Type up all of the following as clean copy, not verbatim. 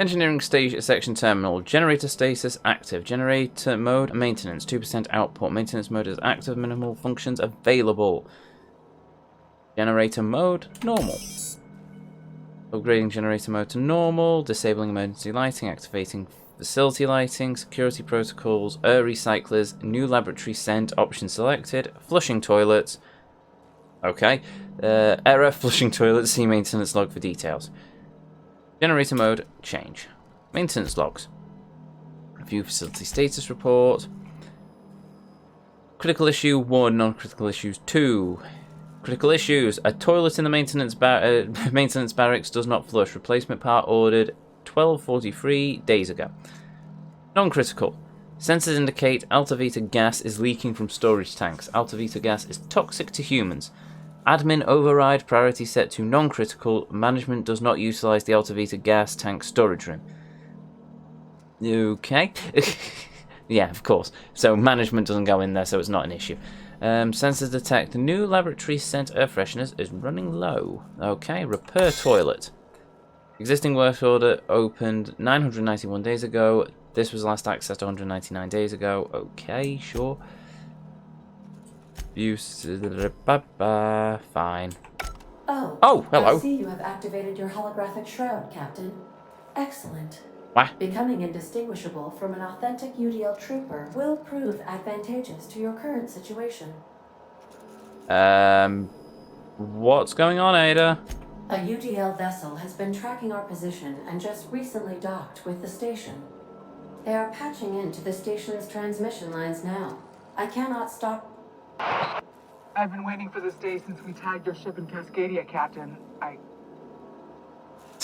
Engineering station section terminal. Generator status active. Generator mode maintenance. 2% output. Maintenance mode is active. Minimal functions available. Generator mode normal. Upgrading generator mode to normal. Disabling emergency lighting. Activating facility lighting. Security protocols. Air recyclers. New laboratory scent. Option selected. Flushing toilets. Okay. Error. Flushing toilets. See maintenance log for details. Generator mode, change. Maintenance logs. View facility status report. Critical issue 1, non-critical issues 2. Critical issues. A toilet in the maintenance barracks does not flush. Replacement part ordered 12:43 days ago. Non-critical. Sensors indicate Altavita gas is leaking from storage tanks. Altavita gas is toxic to humans. Admin override, priority set to non-critical. Management does not utilize the Altavita gas tank storage room. Okay. Yeah, of course. So management doesn't go in there, so it's not an issue. Sensors detect the new laboratory scent air fresheners is running low. Okay, repair toilet. Existing work order opened 991 days ago. This was last accessed 199 days ago. Okay, sure. Use fine. Oh, hello. I see you have activated your holographic shroud, Captain. Excellent. What? Becoming indistinguishable from an authentic UDL trooper will prove advantageous to your current situation. What's going on, Ada? A UDL vessel has been tracking our position and just recently docked with the station. They are patching into the station's transmission lines now. I cannot stop. I've been waiting for this day since we tagged your ship in Cascadia, Captain.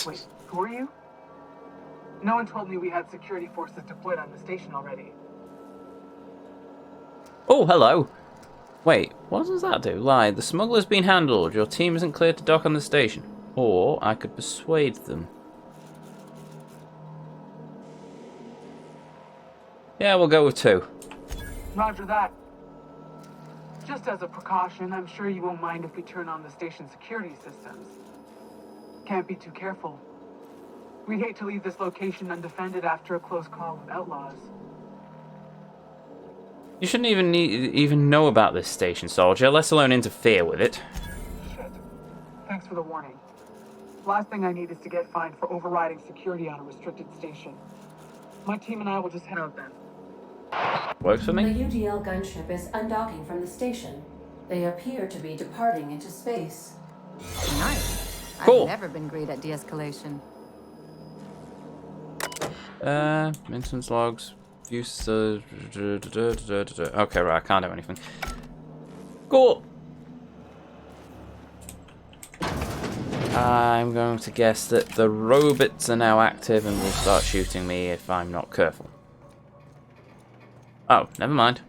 Wait, who are you? No one told me we had security forces deployed on the station already. Oh, hello. Wait, what does that do? Lie, the smuggler's been handled. Your team isn't cleared to dock on the station. Or I could persuade them. Yeah, we'll go with 2. Roger that. Just as a precaution, I'm sure you won't mind if we turn on the station security systems. Can't be too careful. We'd hate to leave this location undefended after a close call with outlaws. You shouldn't even know about this station, soldier, let alone interfere with it. Shit. Thanks for the warning. Last thing I need is to get fined for overriding security on a restricted station. My team and I will just head out then. Works for The me? UDL gunship is undocking from the station. They appear to be departing into space. Nice. Cool. I've never been great at de-escalation. Maintenance logs. Use. Okay, right, I can't do anything. Cool. I'm going to guess that the robots are now active and will start shooting me if I'm not careful. Oh, never mind.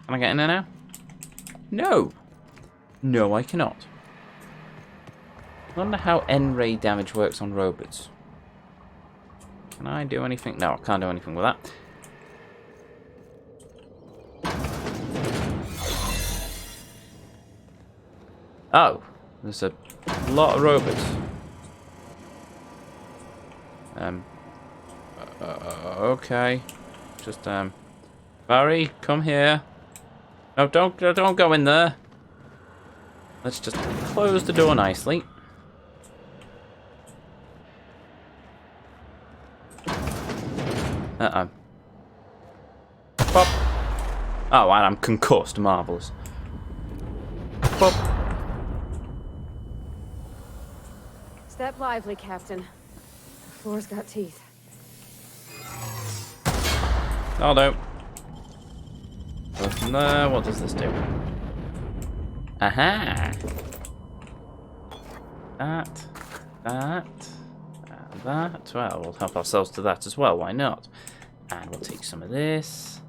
Can I get in there now? No. No, I cannot. I wonder how N-ray damage works on robots. Can I do anything? No, I can't do anything with that. Oh, there's a lot of robots. Okay. Just, Barry, come here. No, don't go in there. Let's just close the door nicely. Uh-oh. Pop. Oh, and I'm concussed. Marvellous. Pop. Step lively, Captain. The floor's got teeth. Oh, no. Go from there. What does this do? Aha! That. Well, we'll help ourselves to that as well. Why not? And we'll take some of this.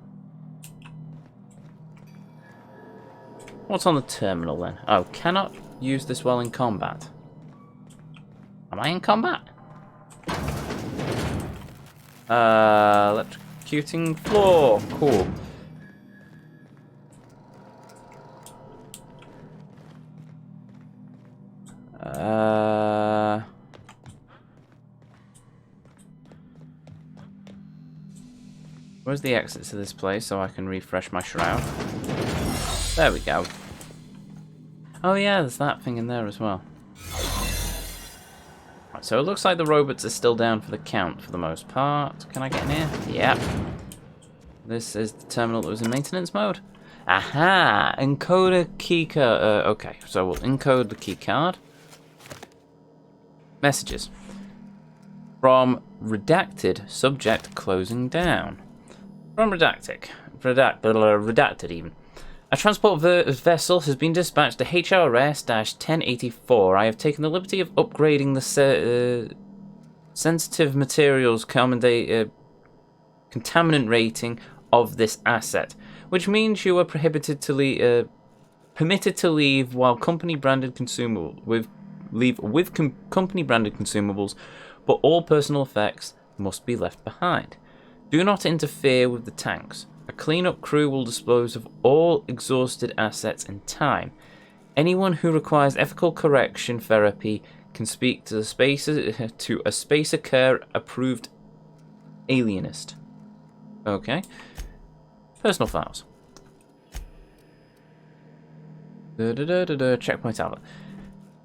What's on the terminal then? Oh, cannot use this while in combat. Am I in combat? Electrocuting floor. Cool. Where's the exit to this place so I can refresh my shroud? There we go. Oh yeah, there's that thing in there as well. Right, so it looks like the robots are still down for the count for the most part. Can I get in here? Yep. This is the terminal that was in maintenance mode. Aha! Encoder keycard. Okay, so we'll encode the keycard. Messages. From redacted, subject closing down. From redacted even. A transport vessel has been dispatched to HRS-1084. I have taken the liberty of upgrading the sensitive materials contaminant rating of this asset, which means you are permitted to leave while company branded consumables company branded consumables, but all personal effects must be left behind. Do not interfere with the tanks. A cleanup crew will dispose of all exhausted assets in time. Anyone who requires ethical correction therapy can speak to a Spacer Care approved alienist. Okay. Personal files. Checkpoint outlet.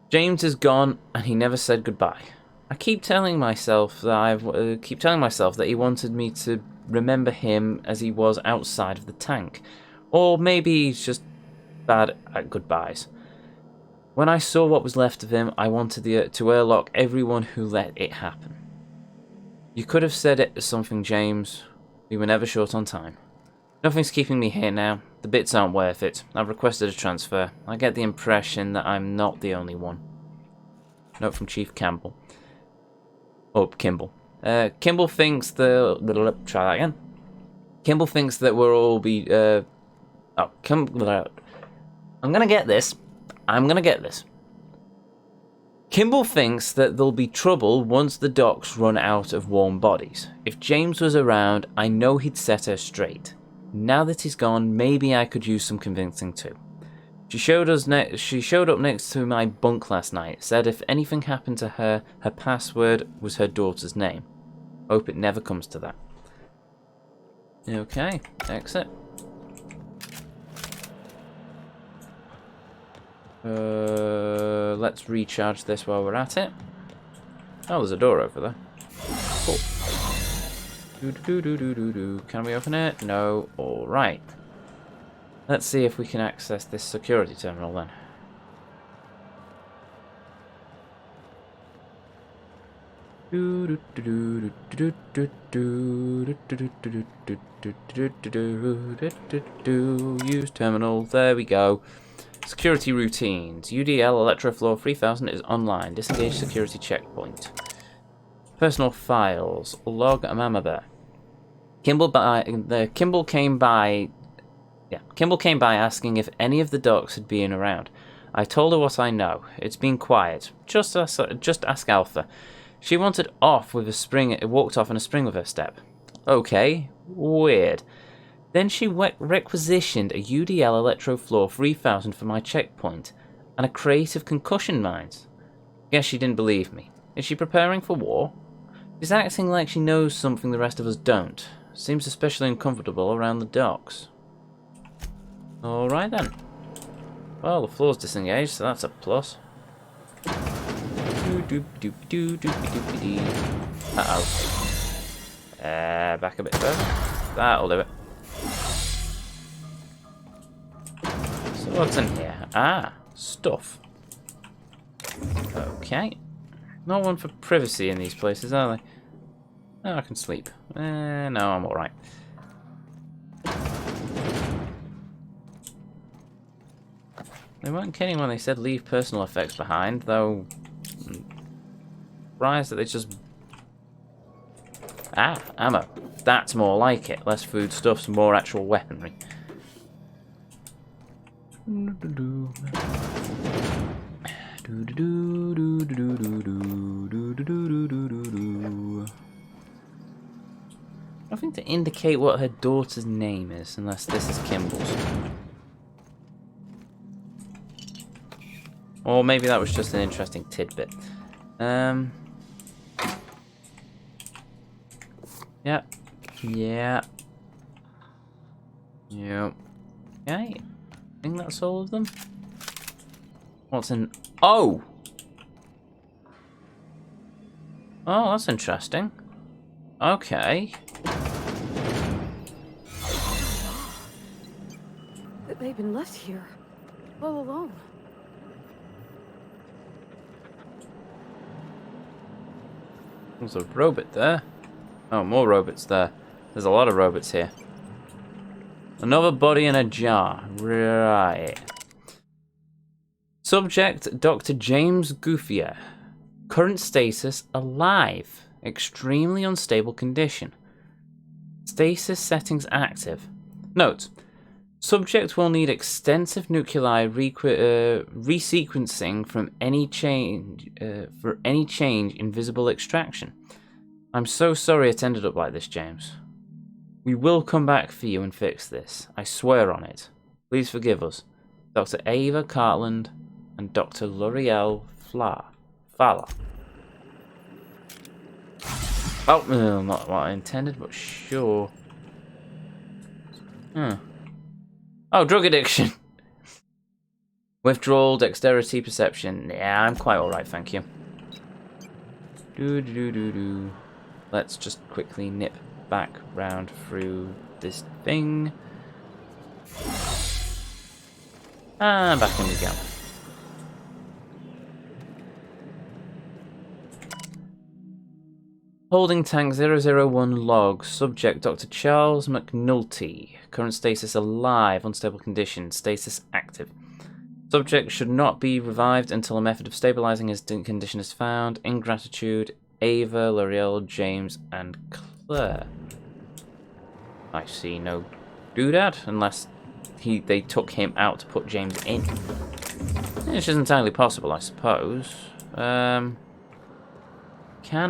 James is gone, and he never said goodbye. I keep telling myself that he wanted me to remember him as he was outside of the tank, or maybe he's just bad at goodbyes. When I saw what was left of him, I wanted to airlock everyone who let it happen. You could have said it as something, James. We were never short on time. Nothing's keeping me here now. The bits aren't worth it. I've requested a transfer. I get the impression that I'm not the only one. Note from Chief Campbell. Oh, Kimball. Kimball thinks try that again. Kimball thinks that we'll all be... I'm gonna get this. Kimball thinks that there'll be trouble once the docks run out of warm bodies. If James was around, I know he'd set her straight. Now that he's gone, maybe I could use some convincing too. She showed up next to my bunk last night, said if anything happened to her, her password was her daughter's name. Hope it never comes to that. Okay, exit. Let's recharge this while we're at it. Oh, there's a door over there. Cool. Can we open it? No. Alright. Let's see if we can access this security terminal then. Use terminal. There we go. Security routines. UDL Electrofloor 3000 is online. Disengage security checkpoint. Personal files. Log Mama Bear. Kimball came by asking if any of the docs had been around. I told her what I know. It's been quiet. Just ask Alpha. She wanted off with a spring. Walked off in a spring with her step. Okay, weird. Then she requisitioned a UDL Electrofloor 3000 for my checkpoint and a crate of concussion mines. Guess she didn't believe me. Is she preparing for war? She's acting like she knows something the rest of us don't. Seems especially uncomfortable around the docks. Alright then. Well, the floor's disengaged, so that's a plus. Uh-oh. Back a bit further. That'll do it. So what's in here? Ah, stuff. Okay. No one for privacy in these places, are they? Oh, I can sleep. No, I'm alright. They weren't kidding when they said leave personal effects behind, though. Surprised that they just... Ah, ammo. That's more like it. Less foodstuffs, more actual weaponry. Nothing to indicate what her daughter's name is, unless this is Kimball's. Or maybe that was just an interesting tidbit. Yeah. Yeah. Yep. Okay. I think that's all of them. What's in... Oh! Oh, that's interesting. Okay. They've been left here. All alone. There's a robot there. Oh, more robots there. There's a lot of robots here. Another body in a jar. Right. Subject, Dr. James Guffier. Current status, alive. Extremely unstable condition. Stasis settings active. Note. Subject will need extensive nuclei resequencing from any change for any change in visible extraction. I'm so sorry it ended up like this, James. We will come back for you and fix this. I swear on it. Please forgive us. Dr. Ava Cartland and Dr. L'Oreal Fala. Oh, no, not what I intended, but sure. Oh, drug addiction. Withdrawal, dexterity, perception. Yeah, I'm quite alright, thank you. Let's just quickly nip back round through this thing. And back in we go. Holding tank 001 log. Subject Dr. Charles McNulty. Current status alive. Unstable condition. Status active. Subject should not be revived until a method of stabilizing his condition is found. Ingratitude. Ava, L'Oreal, James, and Claire. I see no doodad unless they took him out to put James in. Which is entirely possible, I suppose. Can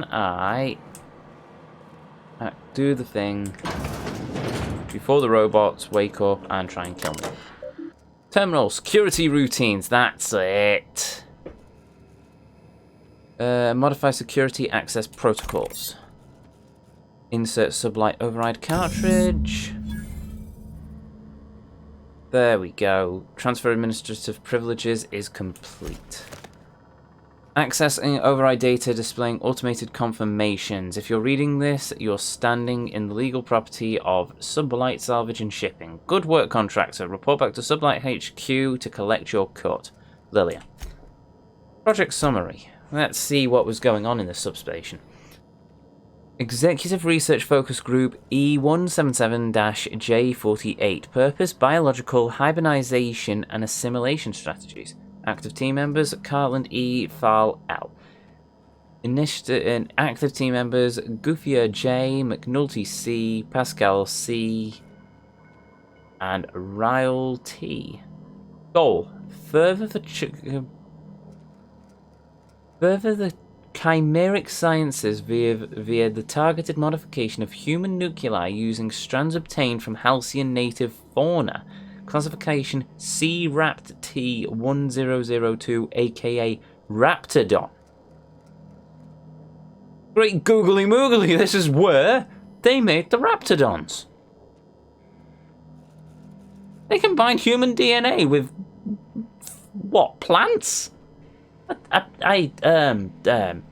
I do the thing before the robots wake up and try and kill me? Terminal security routines, that's it. Modify security access protocols. Insert sublight override cartridge. There we go. Transfer administrative privileges is complete. Accessing override data displaying automated confirmations. If you're reading this, you're standing in the legal property of Sublight Salvage and Shipping. Good work, contractor. Report back to Sublight HQ to collect your cut. Lilia. Project summary. Let's see what was going on in the substation. Executive Research Focus Group E177-J48. Purpose, biological hibernization and assimilation strategies. Active team members, Cartland E. Fal L. Active team members, Guffier J, McNulty C, Pascal C, and Ryle T. Goal. Further the chimeric sciences via the targeted modification of human nuclei using strands obtained from Halcyon native fauna. Classification C-Rapt T1002, aka Raptodon. Great googly moogly, this is where they made the Raptodons. They combined human DNA with what, plants? Dun dun dun.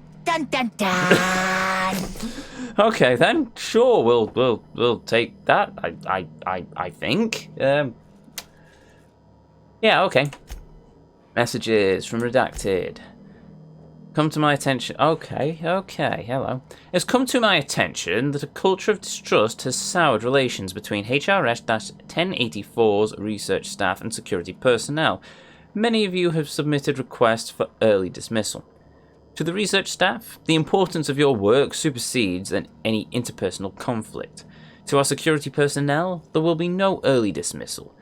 Okay then, sure, we'll take that. I think. Yeah, okay. Messages from Redacted. Come to my attention. Okay, hello. It's come to my attention that a culture of distrust has soured relations between HRS-1084's research staff and security personnel. Many of you have submitted requests for early dismissal. To the research staff, the importance of your work supersedes any interpersonal conflict. To our security personnel, there will be no early dismissal.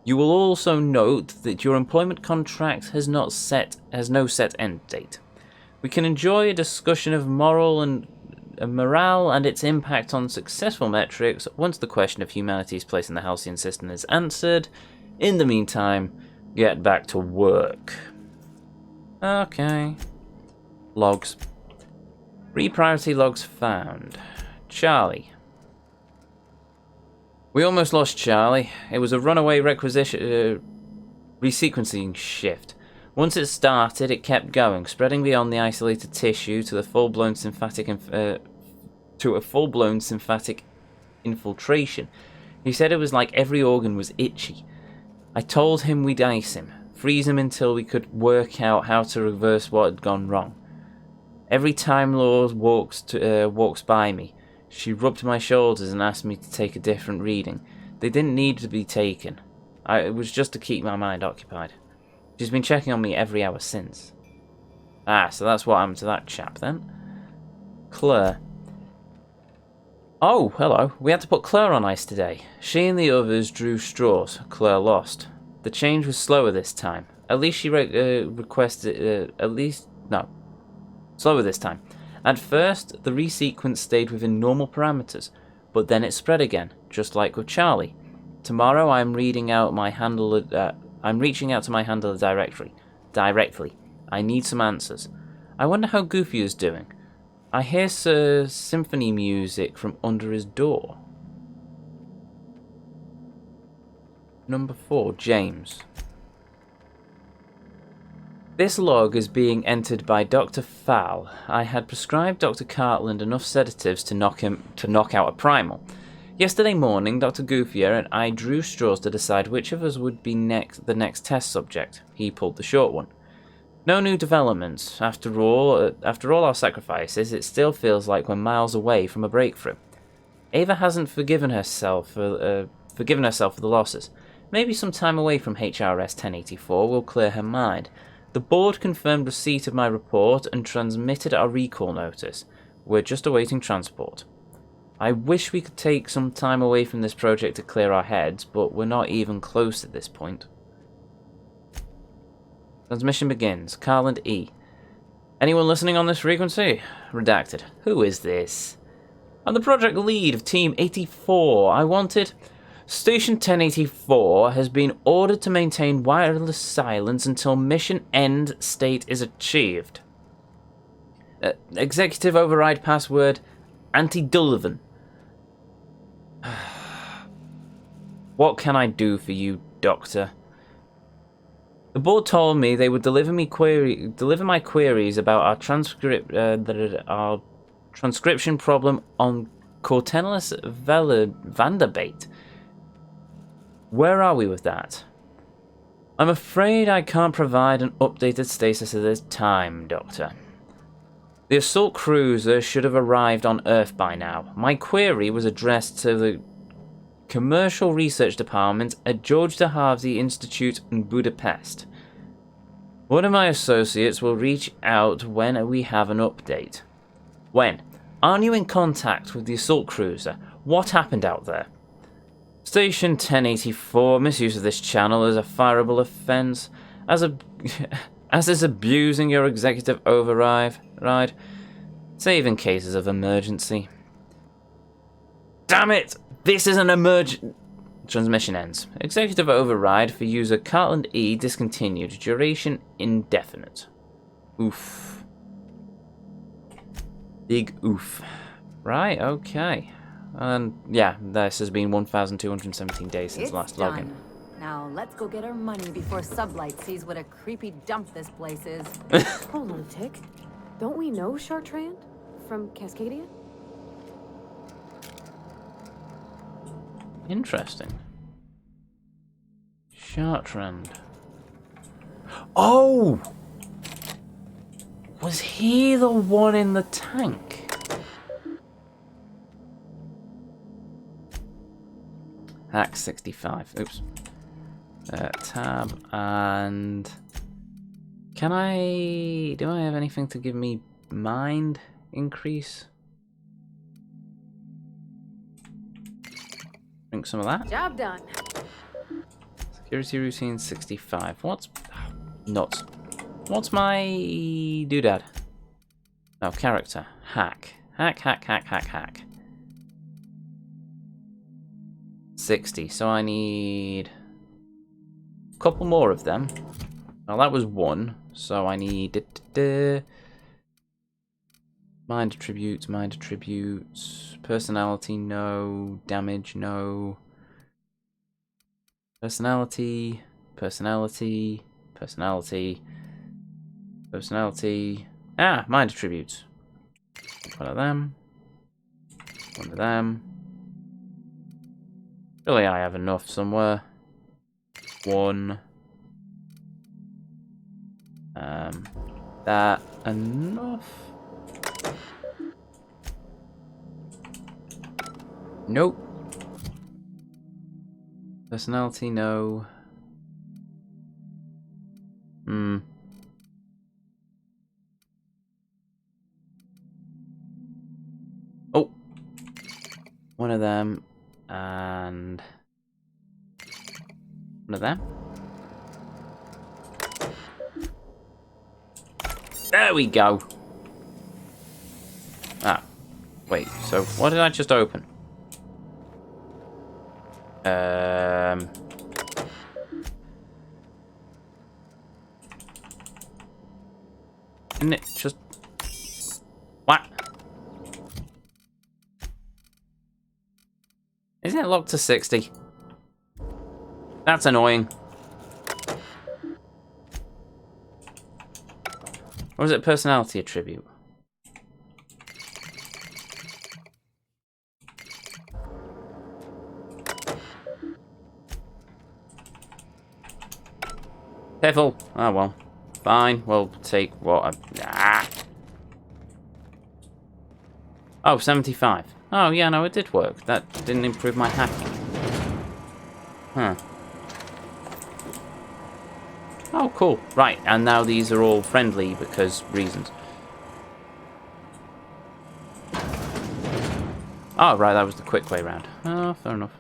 You will also note that your employment contract has no set end date. We can enjoy a discussion of morale and its impact on successful metrics once the question of humanity's place in the Halcyon system is answered. In the meantime, get back to work. Okay. Logs. Repriority logs found. Charlie. We almost lost Charlie. It was a runaway resequencing shift. Once it started, it kept going, spreading beyond the isolated tissue to a full-blown sympathetic infiltration. He said it was like every organ was itchy. I told him we'd ice him, freeze him until we could work out how to reverse what had gone wrong. Every time Laura walks by me, she rubbed my shoulders and asked me to take a different reading. They didn't need to be taken. It was just to keep my mind occupied. She's been checking on me every hour since. Ah, so that's what happened to that chap then. Claire. Oh, hello. We had to put Claire on ice today. She and the others drew straws. Claire lost. The change was slower this time. At least she requested... slower this time. At first, the resequence stayed within normal parameters, but then it spread again, just like with Charlie. Tomorrow I'm reaching out to my handler directly. I need some answers. I wonder how Goofy is doing. I hear symphony music from under his door. Number 4, James. This log is being entered by Dr. Fowl. I had prescribed Dr. Cartland enough sedatives to knock out a primal. Yesterday morning, Dr. Gooffier and I drew straws to decide which of us would be the next test subject. He pulled the short one. No new developments. After all our sacrifices, it still feels like we're miles away from a breakthrough. Ava hasn't forgiven herself for the losses. Maybe some time away from HRS 1084 will clear her mind. The board confirmed receipt of my report and transmitted our recall notice. We're just awaiting transport. I wish we could take some time away from this project to clear our heads, but we're not even close at this point. Transmission begins. Carland E. Anyone listening on this frequency? Redacted. Who is this? I'm the project lead of Team 84. I wanted... Station 1084 has been ordered to maintain wireless silence until mission end state is achieved. Executive override password Antidullivan. What can I do for you, Doctor? The board told me they would deliver my queries about our transcription problem on Cortelis Vanderbait. Where are we with that? I'm afraid I can't provide an updated status at this time, Doctor. The assault cruiser should have arrived on Earth by now. My query was addressed to the Commercial Research Department at George de Harvey Institute in Budapest. One of my associates will reach out when we have an update. When? Aren't you in contact with the assault cruiser? What happened out there? Station 1084, misuse of this channel is a fireable offence, as is abusing your executive override, save in cases of emergency. Damn it! This is an Transmission ends. Executive override for user Cartland E discontinued. Duration indefinite. Oof. Big oof. Right, okay. And yeah, this has been 1,217 days since last login. Now let's go get our money before Sublight sees what a creepy dump this place is. Hold on a tick. Don't we know Chartrand from Cascadia? Interesting. Chartrand. Oh! Was he the one in the tank? Hack 65. Oops. Tab and... Do I have anything to give me mind increase? Drink some of that. Job done. Security routine 65. What's... nuts. What's my doodad? Oh, character. Hack. Hack. 60. So I need a couple more of them. Well, that was one. So I need... Mind attributes. Personality, no. Damage, no. Personality, personality, personality, personality. Ah, mind attributes. One of them. One of them. Surely I have enough somewhere. One. That enough? Nope. Personality, no. Oh. One of them. And one of them. There we go. Ah. Wait, so what did I just open? Didn't it just... What? Isn't it locked to 60? That's annoying. Or is it personality attribute? Careful. Oh well. Fine. We'll take what I... Oh, 75. Oh yeah, no, it did work. That didn't improve my hacking. Huh. Oh, cool. Right, and now these are all friendly because reasons. Oh, right, that was the quick way round. Oh, fair enough.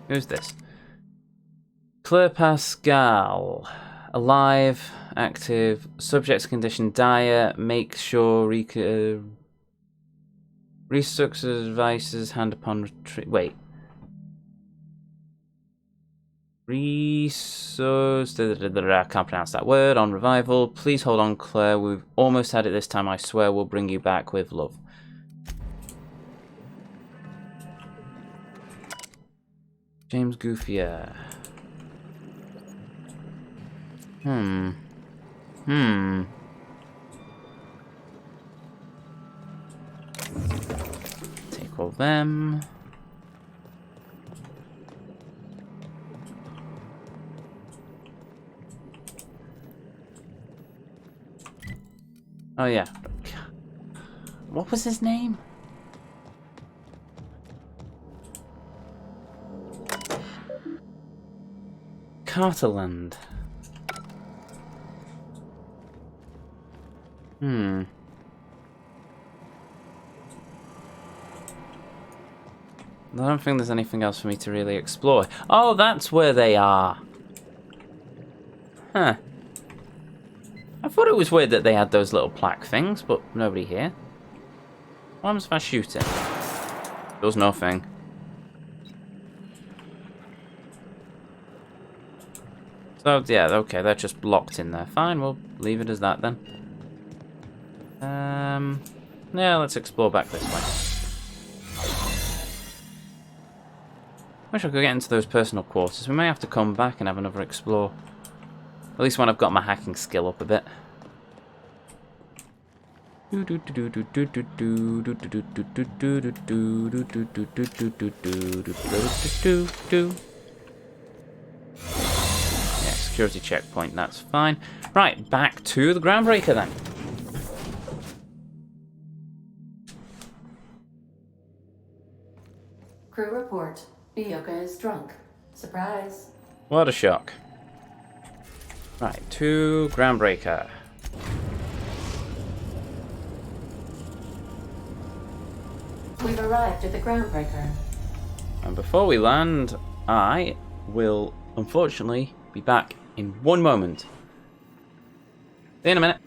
Who's this? Claire Pascal. Alive, active, subject's condition dire, make sure restructures devices, hand upon retreat. Wait. Resource. I can't pronounce that word. On revival. Please hold on, Claire. We've almost had it this time. I swear we'll bring you back with love. James Goofier. Take all them. Oh yeah. What was his name? Carterland. I don't think there's anything else for me to really explore. Oh, that's where they are. Huh. I thought it was weird that they had those little plaque things, but nobody here. What happens if I shoot it? Does nothing. So, yeah, okay, they're just locked in there. Fine, we'll leave it as that then. Yeah, let's explore back this way. Wish I could get into those personal quarters. We may have to come back and have another explore. At least when I've got my hacking skill up a bit. Yeah, security checkpoint, that's fine. Right, back to the Groundbreaker then. Crew report. Bioka is drunk. Surprise. What a shock. Right, to Groundbreaker. We've arrived at the Groundbreaker. And before we land, I will unfortunately be back in 1 moment. See you in a minute.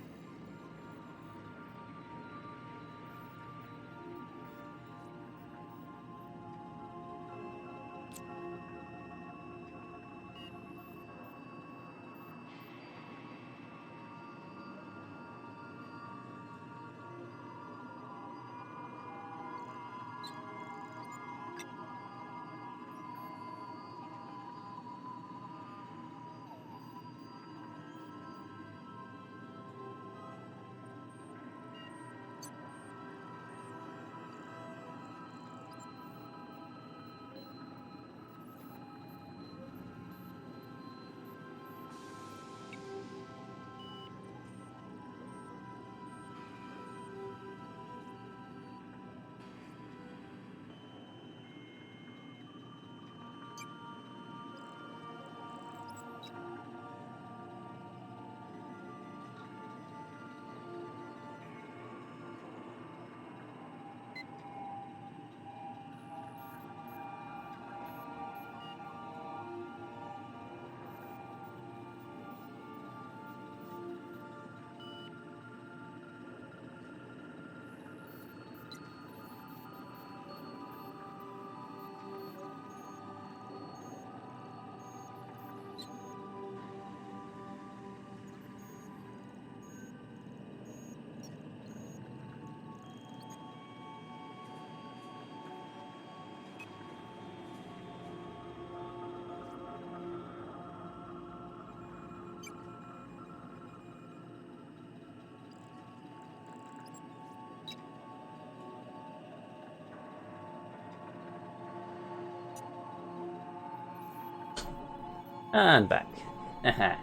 And back.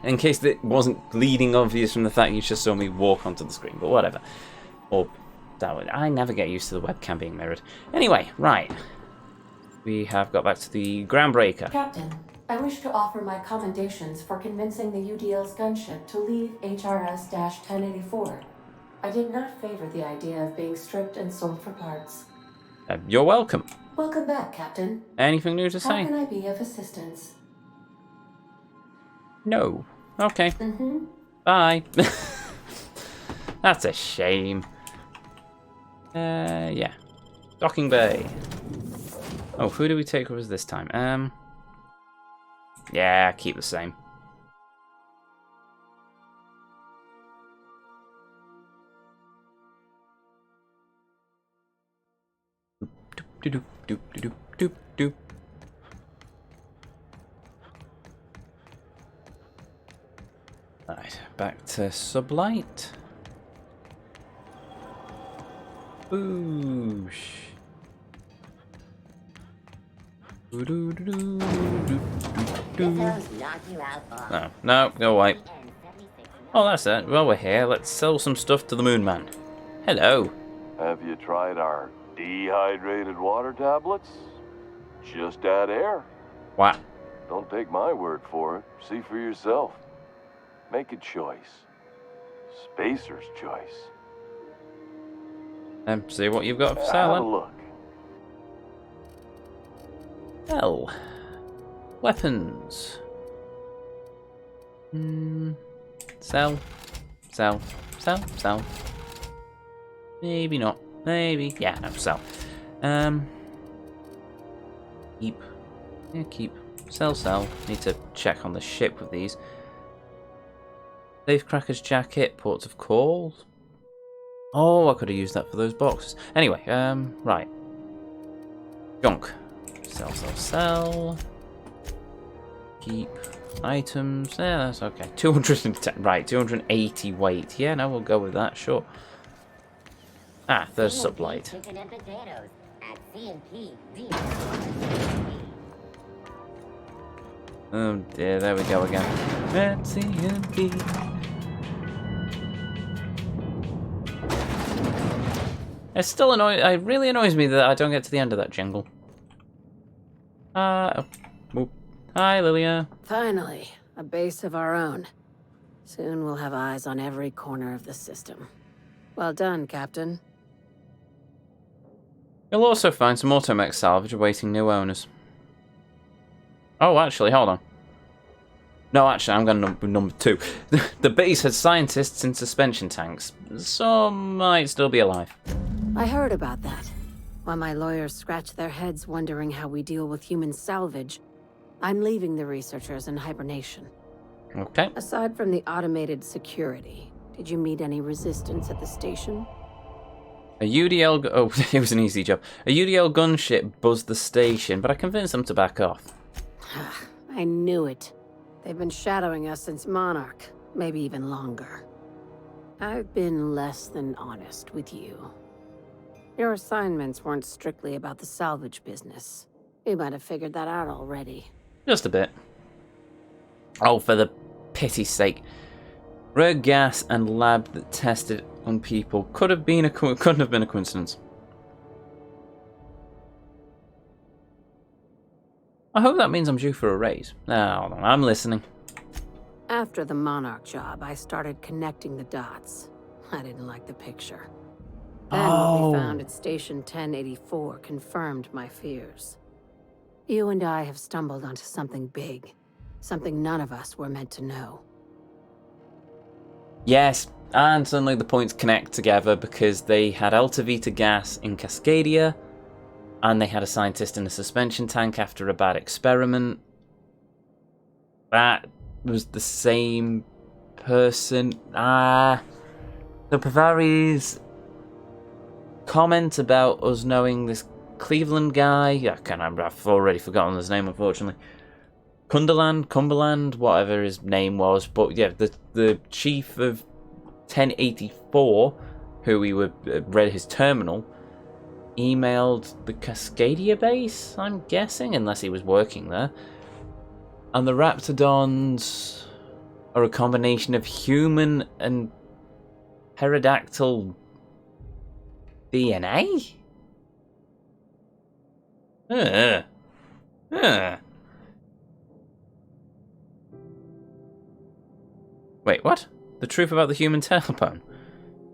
In case it wasn't bleeding obvious from the fact you just saw me walk onto the screen, but whatever. Or that would. I never get used to the webcam being mirrored. Anyway, right. We have got back to the Groundbreaker. Captain, I wish to offer my commendations for convincing the UDL's gunship to leave HRS-1084. I did not favor the idea of being stripped and sold for parts. You're welcome. Welcome back, Captain. Anything new to How say? can I be of assistance? No. Okay. Mm-hmm. Bye. That's a shame. Yeah. Docking Bay. Oh, who do we take with us this time? Yeah, keep the same. Doop doop doop doop doop. Right, back to Sublight. Boosh. No, no, go away. Oh, that's it. Well, we're here. Let's sell some stuff to the Moon Man. Hello. Have you tried our dehydrated water tablets? Just add air. What? Don't take my word for it. See for yourself. Make a choice. Spacer's choice. See what you've got for Have a sale. look. Well, weapons. Sell, sell, sell, sell. Maybe not. Maybe. Yeah, no, sell. Keep. Yeah, keep. Sell, sell. Need to check on the ship with these. Safecracker's jacket, ports of call. Oh, I could have used that for those boxes. Anyway, right. Junk. Sell, sell, sell. Keep. Items. Yeah, that's okay. 210. Right, 280 weight. Yeah, no, we'll go with that, sure. Ah, there's Sublight. Chicken and potatoes at C&P. Oh dear, there we go again. At C&P. It still it really annoys me that I don't get to the end of that jingle. Oh. Hi, Lilia. Finally, a base of our own. Soon we'll have eyes on every corner of the system. Well done, Captain. You'll also find some automech salvage awaiting new owners. Oh, actually, hold on. No, actually, I'm going to number 2. The base has scientists in suspension tanks. Some might still be alive. I heard about that. While my lawyers scratch their heads wondering how we deal with human salvage, I'm leaving the researchers in hibernation. Okay. Aside from the automated security, did you meet any resistance at the station? A UDL... Oh, it was an easy job. A UDL gunship buzzed the station, but I convinced them to back off. I knew it. They've been shadowing us since Monarch, maybe even longer. I've been less than honest with you. Your assignments weren't strictly about the salvage business. You might have figured that out already. Just a bit. Oh, for the pity's sake. Rare gas and lab that tested on people couldn't have been a coincidence. I hope that means I'm due for a raise. Now, hold on, I'm listening. After the Monarch job, I started connecting the dots. I didn't like the picture. Then what we found at Station 1084 confirmed my fears. You and I have stumbled onto something big. Something none of us were meant to know. Yes, and suddenly the points connect together because they had Alta Vita gas in Cascadia, and they had a scientist in a suspension tank after a bad experiment. That was the same person. The Pavari's comment about us knowing this Cleveland guy. I can't remember, I've already forgotten his name, unfortunately. Cumberland, whatever his name was. But yeah, the chief of 1084, who we read his terminal, emailed the Cascadia base, I'm guessing, unless he was working there. And the Raptidons are a combination of human and pterodactyl DNA? Uh. Wait, what? The truth about the human tailbone?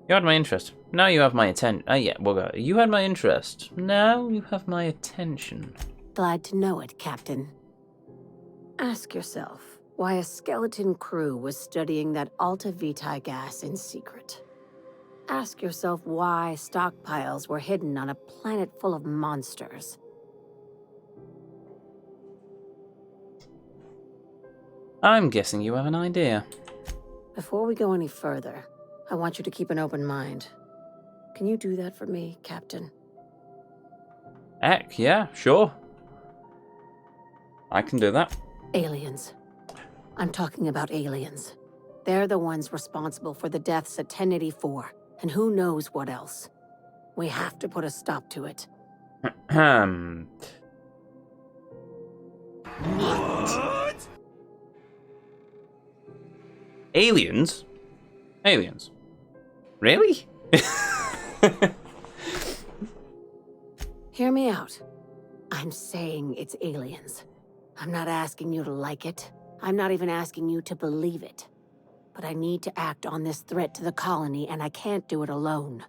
You had my interest. Now you have my attention. Yeah, we'll go. You had my interest. Now you have my attention. Glad to know it, Captain. Ask yourself why a skeleton crew was studying that Alta Vitae gas in secret. Ask yourself why stockpiles were hidden on a planet full of monsters. I'm guessing you have an idea. Before we go any further, I want you to keep an open mind. Can you do that for me, Captain? Heck, yeah, sure. I can do that. Aliens. I'm talking about aliens. They're the ones responsible for the deaths at 1084, and who knows what else. We have to put a stop to it. What? Aliens? Aliens? Really? Hear me out. I'm saying it's aliens. I'm not asking you to like it. I'm not even asking you to believe it. But I need to act on this threat to the colony, and I can't do it alone.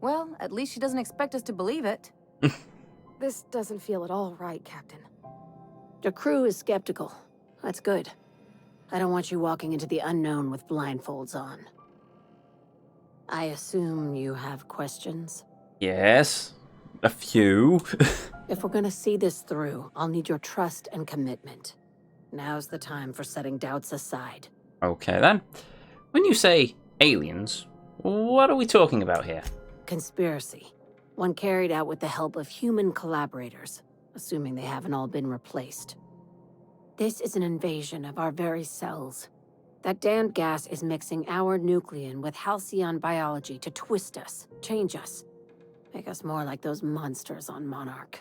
Well, at least she doesn't expect us to believe it. This doesn't feel at all right, Captain. The crew is skeptical. That's good. I don't want you walking into the unknown with blindfolds on. I assume you have questions? Yes. A few. If we're gonna see this through, I'll need your trust and commitment. Now's the time for setting doubts aside. Okay then. When you say aliens, what are we talking about here? Conspiracy. One carried out with the help of human collaborators, assuming they haven't all been replaced. This is an invasion of our very cells. That damned gas is mixing our nucleon with halcyon biology to twist us, change us, make us more like those monsters on Monarch.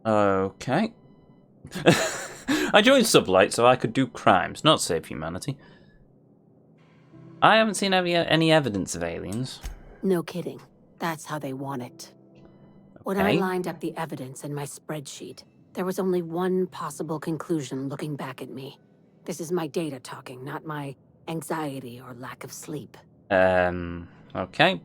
Okay. I joined Sublight so I could do crimes, not save humanity. I haven't seen any evidence of aliens. No kidding. That's how they want it. When I lined up the evidence in my spreadsheet, there was only one possible conclusion looking back at me. This is my data talking, not my anxiety or lack of sleep. Okay.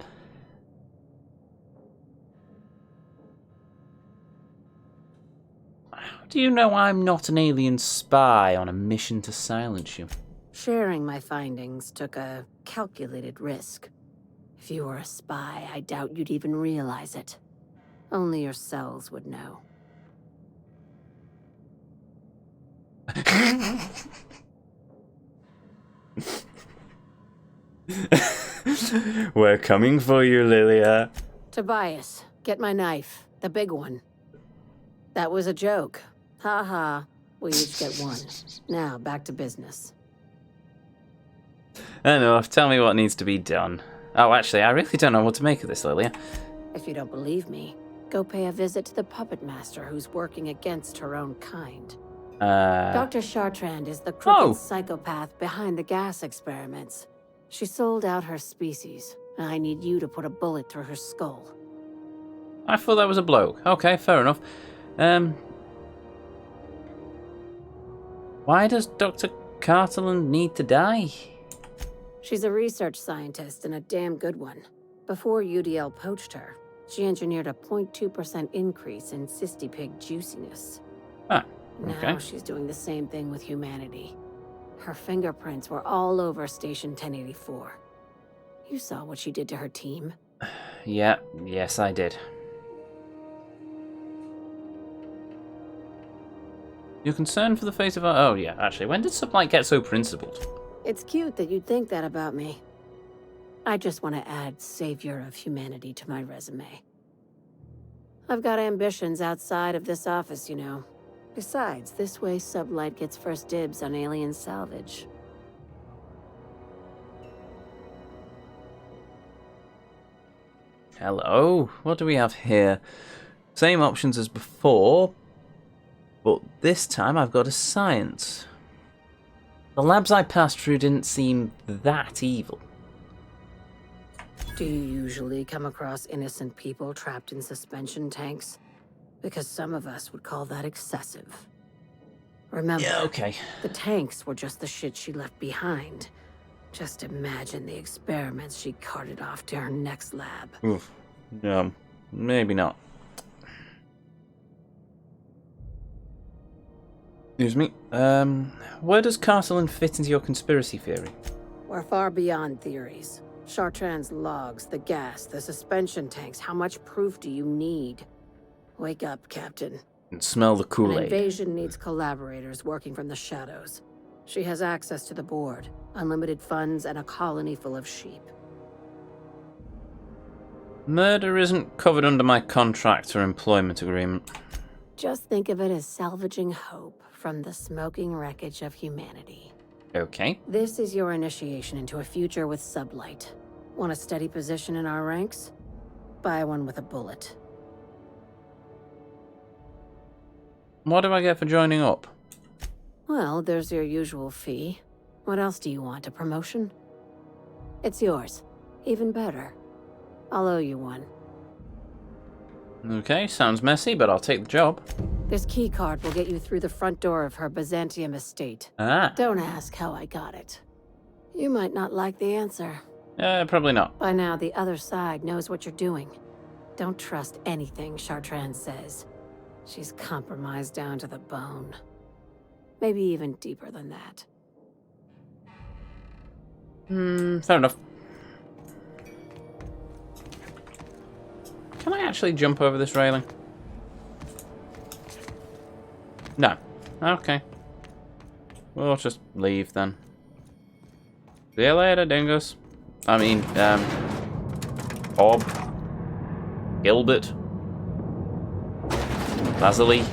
How do you know I'm not an alien spy on a mission to silence you? Sharing my findings took a calculated risk. If you were a spy, I doubt you'd even realize it. Only your cells would know. We're coming for you, Lilia. Tobias, get my knife. The big one. That was a joke. Ha ha. We each get one. Now, back to business. Enough. Tell me what needs to be done. Oh, actually, I really don't know what to make of this, Lilia. If you don't believe me, go pay a visit to the puppet master who's working against her own kind. Dr. Chartrand is the crooked psychopath behind the gas experiments. She sold out her species, and I need you to put a bullet through her skull. I thought that was a bloke. Okay, fair enough. Why does Dr. Cartland need to die? She's a research scientist and a damn good one. Before UDL poached her, she engineered a 0.2% increase in cystipig juiciness. Ah, okay. Now she's doing the same thing with humanity. Her fingerprints were all over Station 1084. You saw what she did to her team. Yeah, yes I did. You're concerned for the fate of our... Oh yeah, actually, when did Sublight get so principled? It's cute that you'd think that about me. I just want to add Savior of Humanity to my resume. I've got ambitions outside of this office, you know. Besides, this way Sublight gets first dibs on alien salvage. Hello, what do we have here? Same options as before. But this time I've got a science. The labs I passed through didn't seem that evil. Do you usually come across innocent people trapped in suspension tanks? Because some of us would call that excessive. Remember, Yeah, okay. the tanks were just the shit she left behind. Just imagine the experiments she carted off to her next lab. Oof. No, maybe not. Excuse me. Where does Carcelin fit into your conspiracy theory? We're far beyond theories. Chartrand's logs, the gas, the suspension tanks. How much proof do you need? Wake up, Captain. And smell the An Kool-Aid. invasion needs collaborators working from the shadows. She has access to the board, unlimited funds, and a colony full of sheep. Murder isn't covered under my contract or employment agreement. Just think of it as salvaging hope from the smoking wreckage of humanity. Okay. This is your initiation into a future with sublight. Want a steady position in our ranks? Buy one with a bullet. What do I get for joining up? Well, there's your usual fee. What else do you want? A promotion? It's yours. Even better. I'll owe you one. Okay, sounds messy, but I'll take the job. This keycard will get you through the front door of her Byzantium estate. Ah. Don't ask how I got it. You might not like the answer. Probably not. By now, the other side knows what you're doing. Don't trust anything Chartrand says. She's compromised down to the bone. Maybe even deeper than that. Fair enough. Can I actually jump over this railing? No. Okay. We'll just leave then. See you later, dingoes. I mean, Bob. Gilbert. Vasily.